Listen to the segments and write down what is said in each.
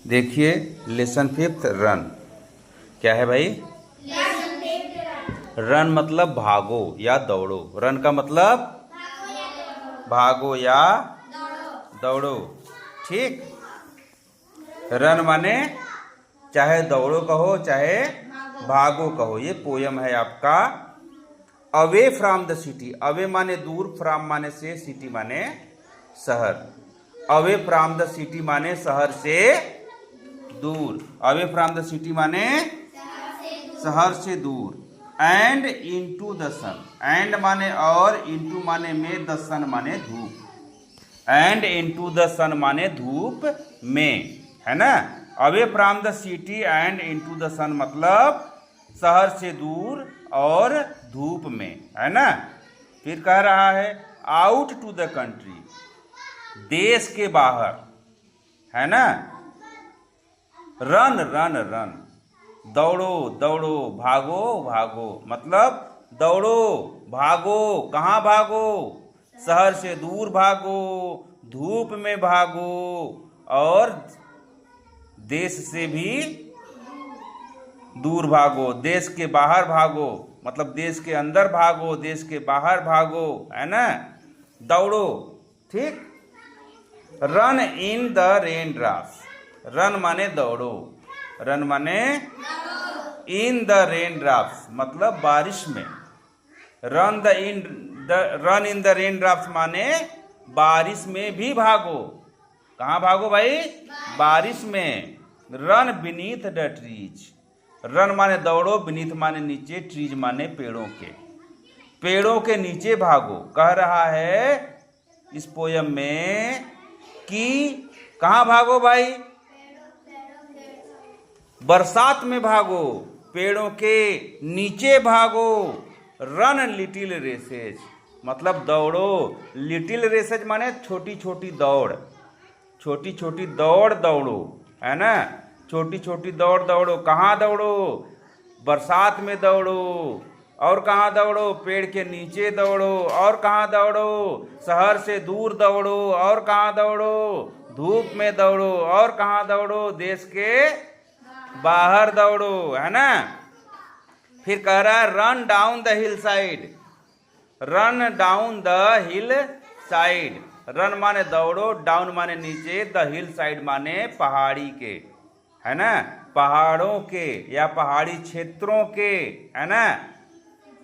देखिए lesson fifth run. क्या है भाई? रन मतलब भागो या दौड़ो। रन का मतलब भागो या दौड़ो। ठीक। रन माने चाहे दौड़ो कहो चाहे भागो कहो। ये पोयम है आपका away from the city. Away माने दूर, फ्रॉम माने से, सिटी माने शहर। अवे फ्रॉम द सिटी माने शहर से दूर। अवे फ्रॉम द सिटी माने शहर से दूर। And into the sun. And माने और, इनटू माने में, द सन माने धूप। एंड इनटू द सन माने धूप में, है ना। Away from the city and into the sun मतलब शहर से दूर और धूप में, है ना। फिर कह रहा है आउट टू द कंट्री, देश के बाहर, है ना। रन रन रन, दौड़ो दौड़ो, भागो भागो, मतलब दौड़ो भागो। कहाँ भागो? शहर से दूर भागो, धूप में भागो, और देश से भी दूर भागो। देश के बाहर भागो मतलब देश के अंदर भागो, देश के बाहर भागो, है ना। दौड़ो, ठीक। Run in the rain drops. Run माने दौड़ो, रन माने इन द रेन ड्रॉप्स मतलब बारिश में। Run in the rain drops माने बारिश में भी भागो। कहाँ भागो भाई? बारिश में। Run beneath the trees. Run माने दौड़ो, बीनीथ माने नीचे, ट्रीज माने पेड़ों के। पेड़ों के नीचे भागो। कह रहा है इस पोयम में कि कहाँ भागो भाई? बरसात में भागो, पेड़ों के नीचे भागो। रन लिटिल रेसेज मतलब दौड़ो। लिटिल रेसेज माने छोटी छोटी दौड़। छोटी छोटी दौड़ दौड़ो, है ना। छोटी छोटी दौड़ दौड़ो। कहाँ दौड़ो? बरसात में दौड़ो। और कहाँ दौड़ो? पेड़ के नीचे दौड़ो। और कहाँ दौड़ो? शहर से दूर दौड़ो। और कहाँ दौड़ो? धूप में दौड़ो। और कहाँ दौड़ो? देश के बाहर दौड़ो, है ना। फिर कह रहा है run down the hill side. Run down the hill side. Run माने दौड़ो, डाउन माने नीचे, द हिल साइड माने पहाड़ी के, है ना। पहाड़ों के या पहाड़ी क्षेत्रों के, है ना।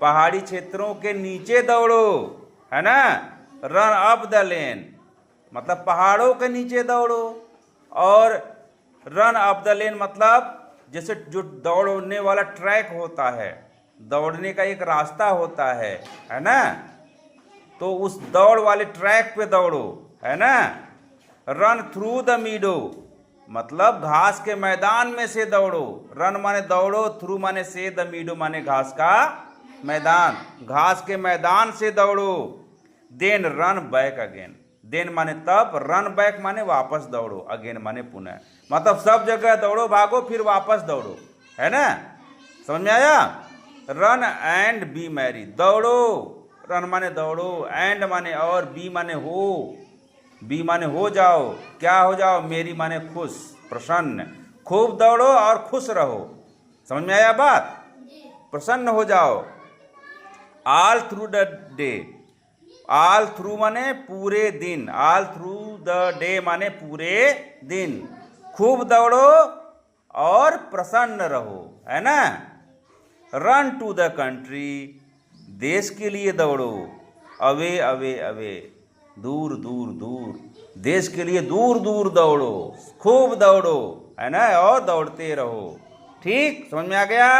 पहाड़ी क्षेत्रों के नीचे दौड़ो, है ना। रन अप द लेन मतलब पहाड़ों के नीचे दौड़ो। और रन अप द लेन मतलब जैसे जो दौड़ने वाला ट्रैक होता है, दौड़ने का एक रास्ता होता है ना। तो उस दौड़ वाले ट्रैक पे दौड़ो, है ना। रन थ्रू द मीडो मतलब घास के मैदान में से दौड़ो। रन माने दौड़ो, थ्रू माने से, द मीडो माने घास का मैदान। घास के मैदान से दौड़ो। Then run back again. Then माने तब, रन बैक माने वापस दौड़ो, अगेन माने पुनः। मतलब सब जगह दौड़ो भागो फिर वापस दौड़ो, है ना। समझ में आया? Run and B Mary. दौड़ो, रन माने दौड़ो, एंड माने और, बी माने हो। बी माने हो जाओ। क्या हो जाओ? मेरी माने खुश, प्रसन्न। खूब दौड़ो और खुश रहो। समझ में आया बात? प्रसन्न हो जाओ। All through the day. All through माने पूरे दिन। ऑल थ्रू द डे माने पूरे दिन। खूब दौड़ो और प्रसन्न रहो, है ना। Run to the country. देश के लिए दौड़ो। अवे अवे अवे दूर दूर दूर। देश के लिए दूर दूर दौड़ो, खूब दौड़ो, है ना। और दौड़ते रहो। ठीक, समझ में आ गया?